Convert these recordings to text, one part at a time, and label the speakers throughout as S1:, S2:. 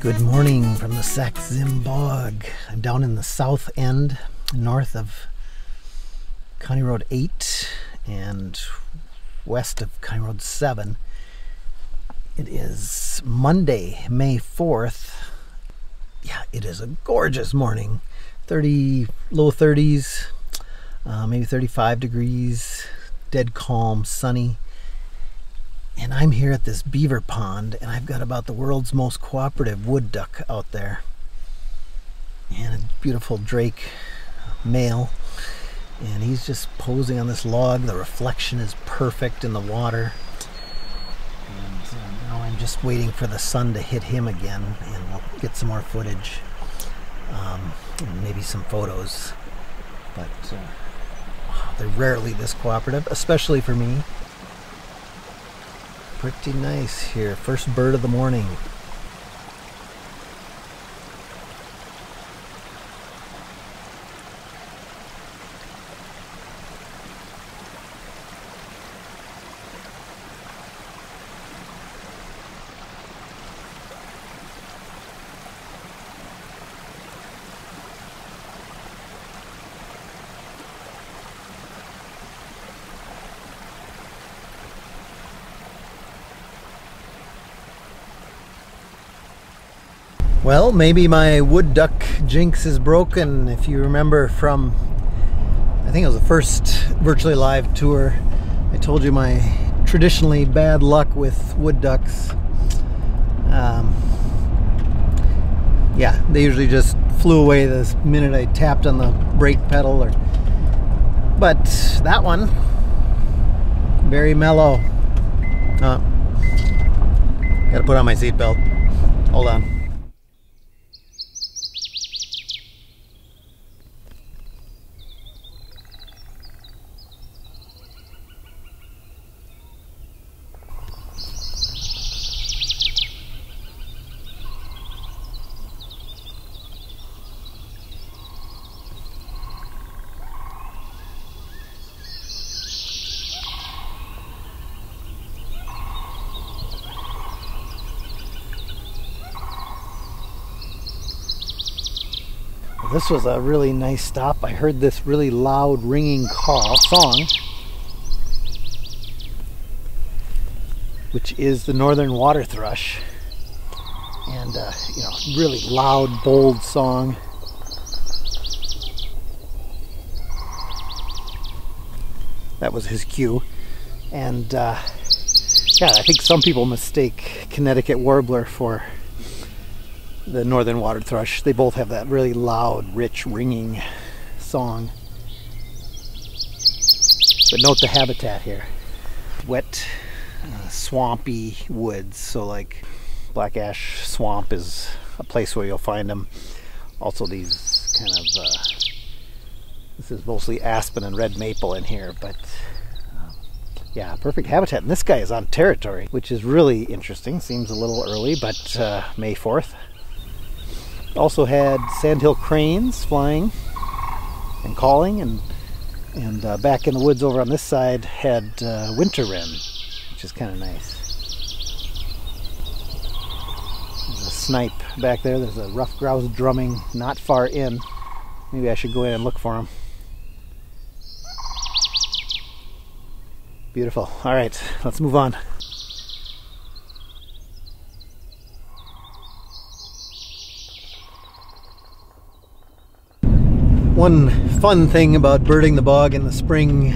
S1: Good morning from the Sax Zim Bog. I'm down in the south end, north of County Road 8 and west of County Road 7. It is Monday, May 4th. Yeah, it is a gorgeous morning. Low 30s, maybe 35 degrees, dead calm, sunny. And I'm here at this beaver pond, and I've got about the world's most cooperative wood duck out there. And a beautiful drake male. And he's just posing on this log. The reflection is perfect in the water. And now I'm just waiting for the sun to hit him again, and we'll get some more footage. And maybe some photos. But wow, they're rarely this cooperative, especially for me. Pretty nice here. First bird of the morning. Well, maybe my wood duck jinx is broken. If you remember from, I think it was the first virtually live tour, I told you my traditionally bad luck with wood ducks. Yeah, they usually just flew away the minute I tapped on the brake pedal. But that one, very mellow. Gotta put on my seatbelt. Hold on. This was a really nice stop. I heard this really loud ringing song, which is the northern water thrush, and really loud, bold song. That was his cue, and yeah, I think some people mistake Connecticut warbler for the northern water thrush. They both have that really loud, rich, ringing song. But note the habitat here. Wet, swampy woods. So like black ash swamp is a place where you'll find them. Also these kind of, this is mostly aspen and red maple in here, but yeah, perfect habitat. And this guy is on territory, which is really interesting. Seems a little early, but May 4th. Also had sandhill cranes flying and calling, and back in the woods over on this side had winter wren, which is kind of nice. There's a snipe back there. There's a rough grouse drumming not far in. Maybe I should go in and look for him. Beautiful. All right, let's move on. One fun thing about birding the bog in the spring,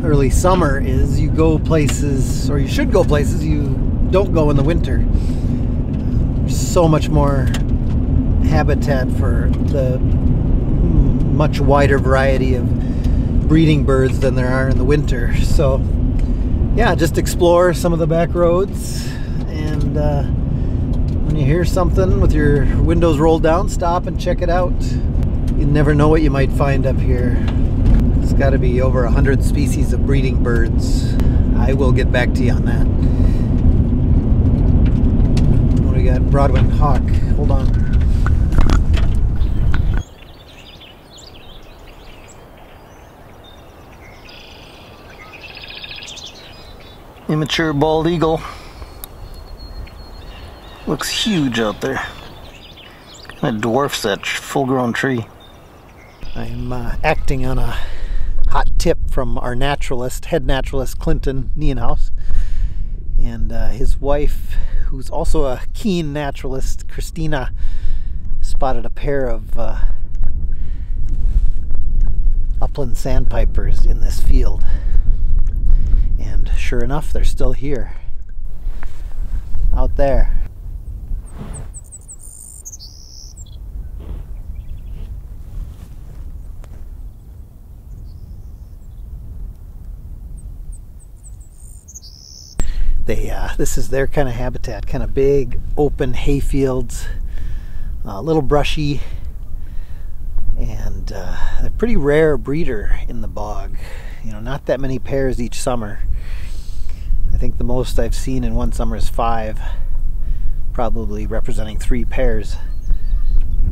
S1: early summer, is you go places, or you should go places you don't go in the winter. There's so much more habitat for the much wider variety of breeding birds than there are in the winter. So yeah, just explore some of the back roads, and when you hear something with your windows rolled down, stop and check it out. You never know what you might find up here. It's got to be over 100 species of breeding birds. I will get back to you on that. What do we got? Broadwing hawk. Hold on. Immature bald eagle. Looks huge out there. Kind of dwarfs that full-grown tree. I'm acting on a hot tip from our naturalist, head naturalist Clinton Nienhuis, and his wife, who's also a keen naturalist, Kristina, spotted a pair of upland sandpipers in this field. And sure enough, they're still here, out there. This is their kind of habitat, kind of big, open hay fields, a little brushy, and a pretty rare breeder in the bog. You know, not that many pairs each summer. I think the most I've seen in one summer is 5, probably representing 3 pairs.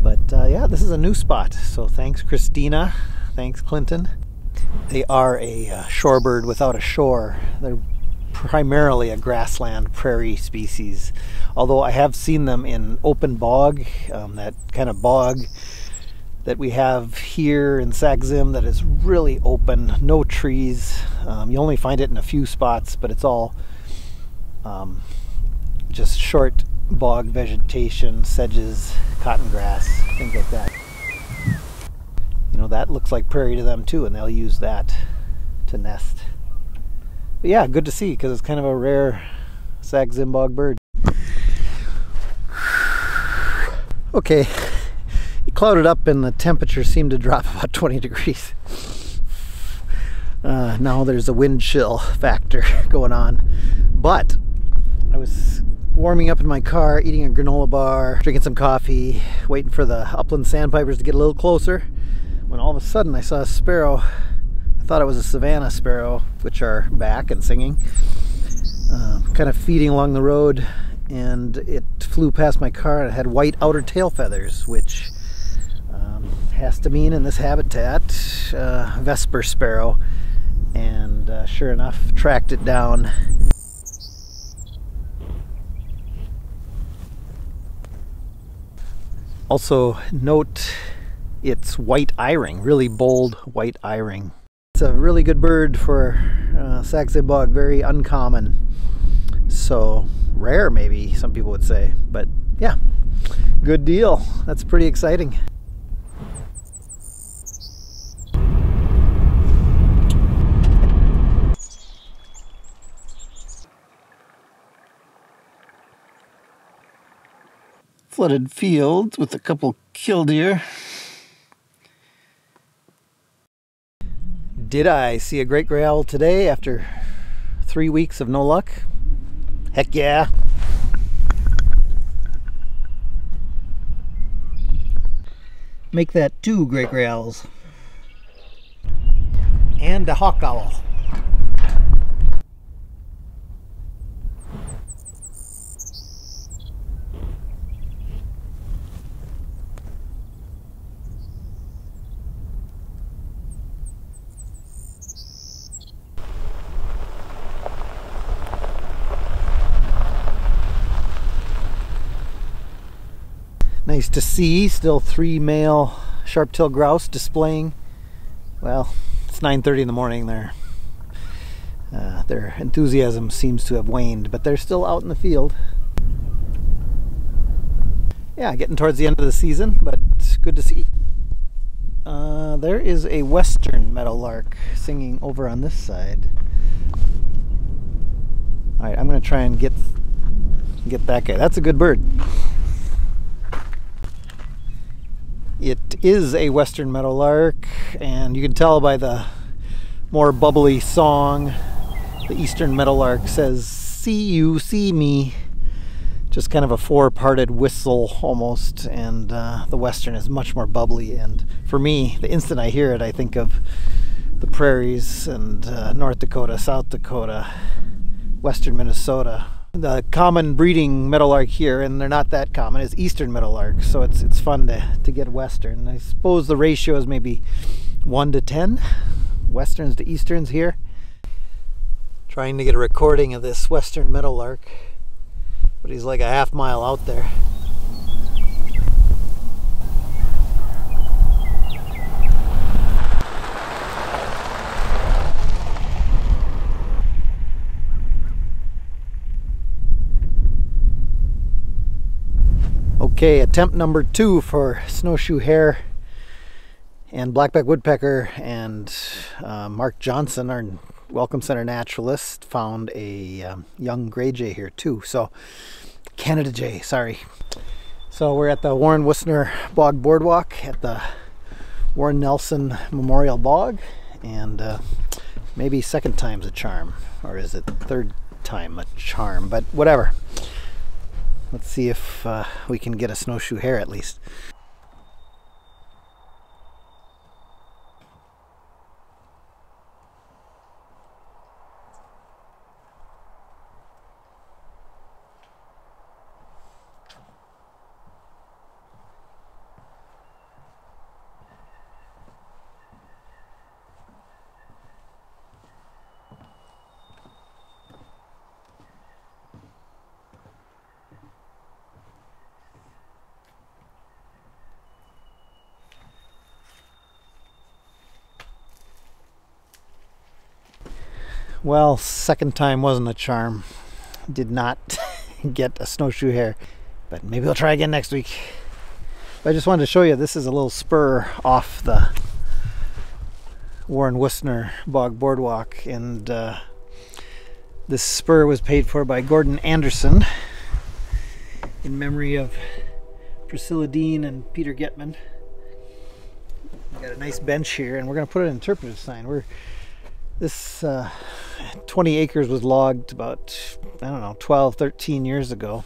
S1: But yeah, this is a new spot, so thanks Kristina, thanks Clinton. They are a shorebird without a shore. They're primarily a grassland prairie species, although I have seen them in open bog, that kind of bog that we have here in Sax Zim that is really open, no trees. You only find it in a few spots, but it's all just short bog vegetation, sedges, cotton grass, things like that. You know, that looks like prairie to them too, and they'll use that to nest. But yeah, good to see, because it's kind of a rare Sax Zim Bog bird. Okay, it clouded up and the temperature seemed to drop about 20 degrees. Now there's a wind chill factor going on. But I was warming up in my car, eating a granola bar, drinking some coffee, waiting for the upland sandpipers to get a little closer, when all of a sudden I saw a sparrow. I thought it was a savanna sparrow, which are back and singing, kind of feeding along the road, and it flew past my car and it had white outer tail feathers, which has to mean in this habitat vesper sparrow, and sure enough, tracked it down. Also note its white eye-ring, really bold white eye-ring. It's a really good bird for Sax Zim Bog, very uncommon. So rare, maybe some people would say, but yeah, good deal. That's pretty exciting. Flooded fields with a couple killdeer. Did I see a great gray owl today after 3 weeks of no luck? Heck yeah! Make that 2 great gray owls. And a hawk owl. Nice to see, still 3 male sharp-tailed grouse displaying. Well, it's 9:30 in the morning. Their enthusiasm seems to have waned, but they're still out in the field. Yeah, getting towards the end of the season, but it's good to see. There is a western meadowlark singing over on this side. Alright, I'm going to try and get that guy. That's a good bird. It is a western meadowlark, and you can tell by the more bubbly song. The eastern meadowlark says, "See you, see me." Just kind of a 4-parted whistle almost, and the western is much more bubbly. And for me, the instant I hear it, I think of the prairies and North Dakota, South Dakota, western Minnesota. The common breeding meadowlark here, and they're not that common, is eastern meadowlark, so it's fun to get western. I suppose the ratio is maybe 1 to 10, westerns to easterns here. Trying to get a recording of this western meadowlark. but he's like a half-mile out there. Okay, attempt number 2 for snowshoe hare and blackback woodpecker, and Mark Johnson, our Welcome Center naturalist, found a young gray jay here too. So Canada jay, sorry. So we're at the Warren Wissner Bog Boardwalk at the Warren Nelson Memorial Bog, and maybe second time's a charm, or is it third time a charm, but whatever. Let's see if we can get a snowshoe hare at least. Well, second time wasn't a charm. Did not get a snowshoe hare, but maybe I'll try again next week. But I just wanted to show you, this is a little spur off the Warren Wissner Bog Boardwalk, and this spur was paid for by Gordon Anderson in memory of Priscilla Dean and Peter Getman. We got a nice bench here, and we're going to put an interpretive sign. This 20 acres was logged about, I don't know, 12, 13 years ago.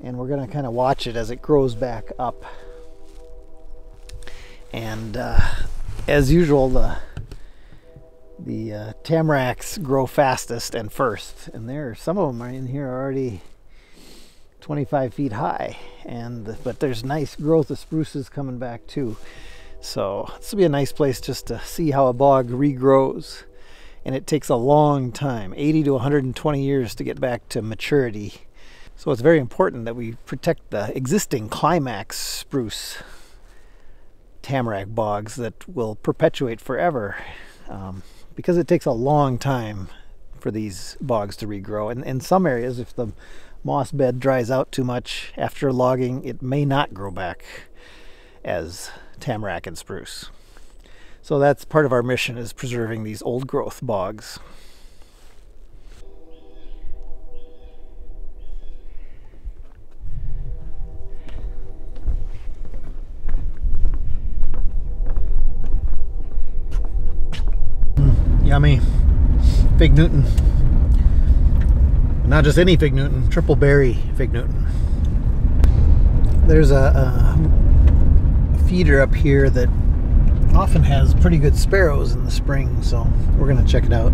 S1: And we're going to kind of watch it as it grows back up. And as usual, the tamaracks grow fastest and first. And some of them are in here already 25 feet high. But there's nice growth of spruces coming back too. So this will be a nice place just to see how a bog regrows. And it takes a long time, 80 to 120 years to get back to maturity. So it's very important that we protect the existing climax spruce tamarack bogs that will perpetuate forever, because it takes a long time for these bogs to regrow. And in some areas, if the moss bed dries out too much after logging, it may not grow back as tamarack and spruce. So that's part of our mission, is preserving these old growth bogs. Yummy fig Newton. Not just any fig Newton, triple berry fig Newton. There's a feeder up here that often has pretty good sparrows in the spring, so we're gonna check it out.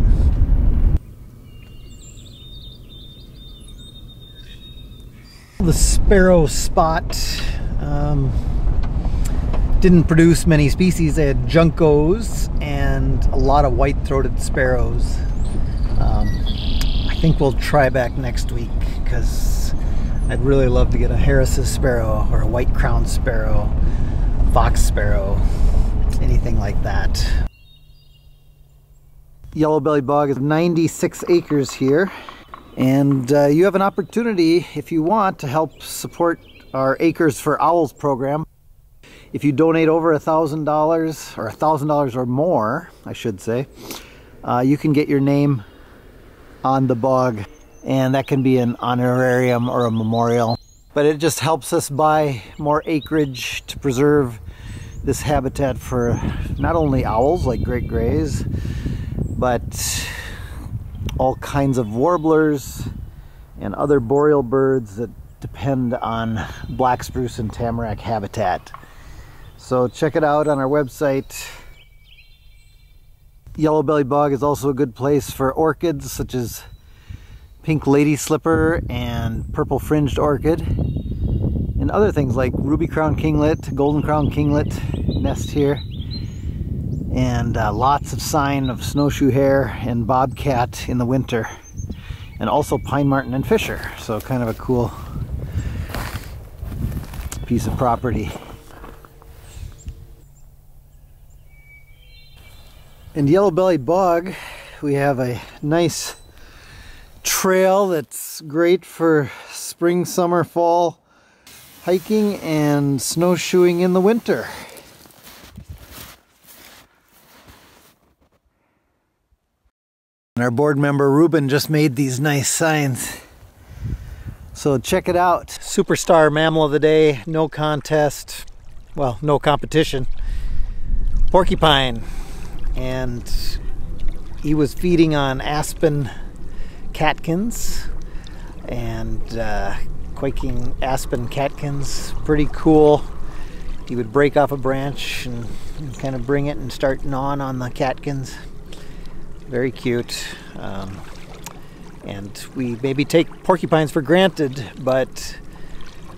S1: The sparrow spot didn't produce many species. They had juncos and a lot of white-throated sparrows. I think we'll try back next week, because I'd really love to get a Harris's sparrow or a white-crowned sparrow, fox sparrow, anything like that. Yellow-bellied bog is 96 acres here, and you have an opportunity, if you want, to help support our Acres for Owls program. If you donate over $1,000, or $1,000 or more, I should say, you can get your name on the bog, and that can be an honorarium or a memorial. But it just helps us buy more acreage to preserve this habitat for not only owls like great grays, but all kinds of warblers and other boreal birds that depend on black spruce and tamarack habitat. So check it out on our website. Yellow-bellied bog is also a good place for orchids such as pink lady slipper and purple fringed orchid, and other things like ruby crown kinglet, golden crown kinglet nest here, and lots of sign of snowshoe hare and bobcat in the winter. and also pine marten and fisher. So kind of a cool piece of property. In yellow-bellied bog, we have a nice trail that's great for spring, summer, fall hiking and snowshoeing in the winter. And our board member Ruben just made these nice signs. So check it out. Superstar mammal of the day, no contest, well, no competition. Porcupine. And he was feeding on aspen catkins and quaking aspen catkins. Pretty cool. He would break off a branch and kind of bring it and start gnawing on the catkins. Very cute. And we maybe take porcupines for granted, but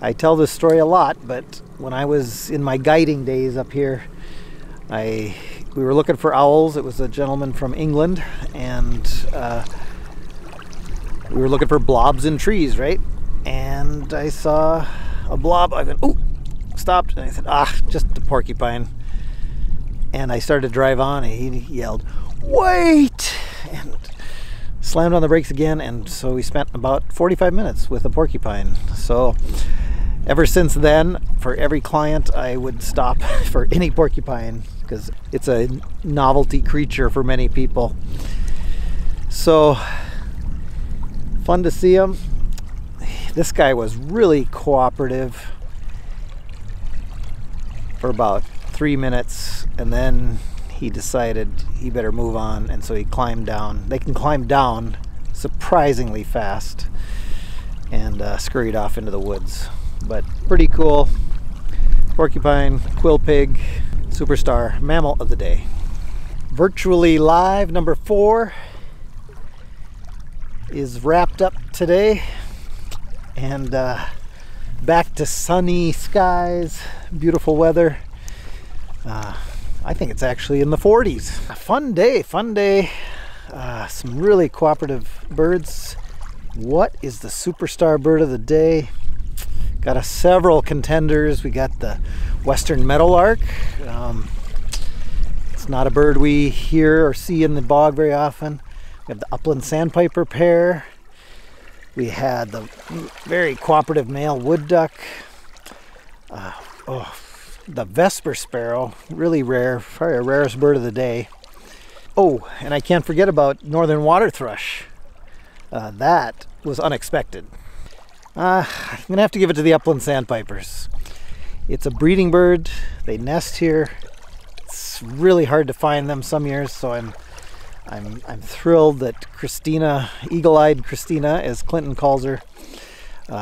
S1: I tell this story a lot, but when I was in my guiding days up here, we were looking for owls. It was a gentleman from England, and we were looking for blobs in trees, right? And I saw a blob. I went, ooh, stopped, and I said, just a porcupine. And I started to drive on, and he yelled, wait! And slammed on the brakes again, and so we spent about 45 minutes with a porcupine. So ever since then, for every client, I would stop for any porcupine because it's a novelty creature for many people. So fun to see him. This guy was really cooperative for about 3 minutes, and then he decided he better move on, and so he climbed down. They can climb down surprisingly fast, and scurried off into the woods. But pretty cool. Porcupine, quill pig, superstar mammal of the day. Virtually Live number 4 is wrapped up today, and back to sunny skies, beautiful weather. I think it's actually in the 40s. A fun day, fun day. Some really cooperative birds. What is the superstar bird of the day? Got several contenders. We got the western meadowlark. It's not a bird we hear or see in the bog very often. We have the upland sandpiper pair. We had the very cooperative male wood duck. The vesper sparrow, really rare, probably our rarest bird of the day. Oh, and I can't forget about northern water thrush. That was unexpected. I'm gonna have to give it to the upland sandpipers. It's a breeding bird. They nest here. It's really hard to find them some years, so I'm thrilled that Kristina, eagle-eyed Kristina, as Clinton calls her,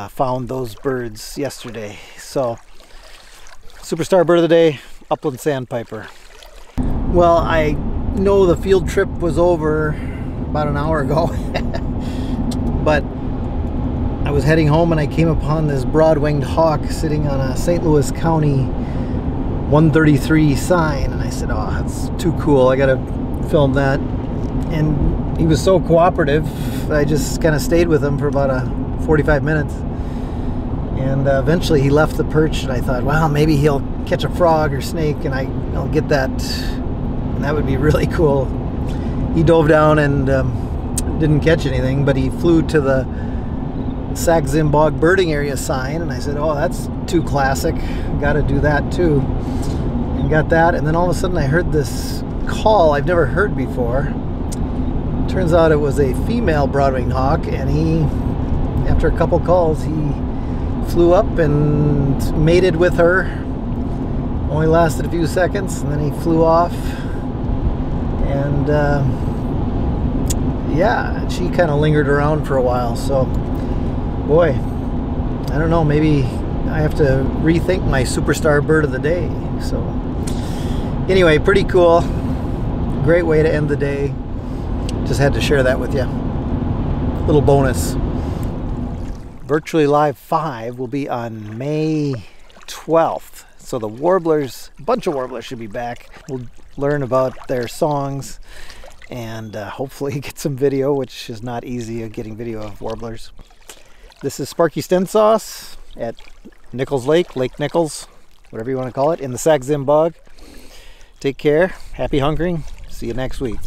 S1: found those birds yesterday. So, superstar bird of the day, upland sandpiper. Well, I know the field trip was over about an hour ago, but I was heading home and I came upon this broad-winged hawk sitting on a St. Louis County 133 sign, and I said, oh, that's too cool, I gotta film that. And he was so cooperative, I just kind of stayed with him for about 45 minutes. And eventually he left the perch, and I thought, well, maybe he'll catch a frog or snake, and I'll get that. And that would be really cool. He dove down and didn't catch anything, but he flew to the Sax Zim Bog birding area sign, and I said, oh, that's too classic. Got to do that too. And got that, and then all of a sudden I heard this call I've never heard before. Turns out it was a female broad-winged hawk, and he, after a couple calls, he flew up and mated with her. Only lasted a few seconds, and then he flew off. And yeah, she kind of lingered around for a while. So, boy, I don't know, maybe I have to rethink my superstar bird of the day. So, anyway, pretty cool. Great way to end the day. Just had to share that with you. Little bonus. Virtually Live 5 will be on May 12th. So the warblers, a bunch of warblers should be back. We'll learn about their songs and hopefully get some video, which is not easy, getting video of warblers. This is Sparky Stensaas at Nichols Lake, Lake Nichols, whatever you want to call it, in the Sax Zim Bog. Take care. Happy hunkering. See you next week.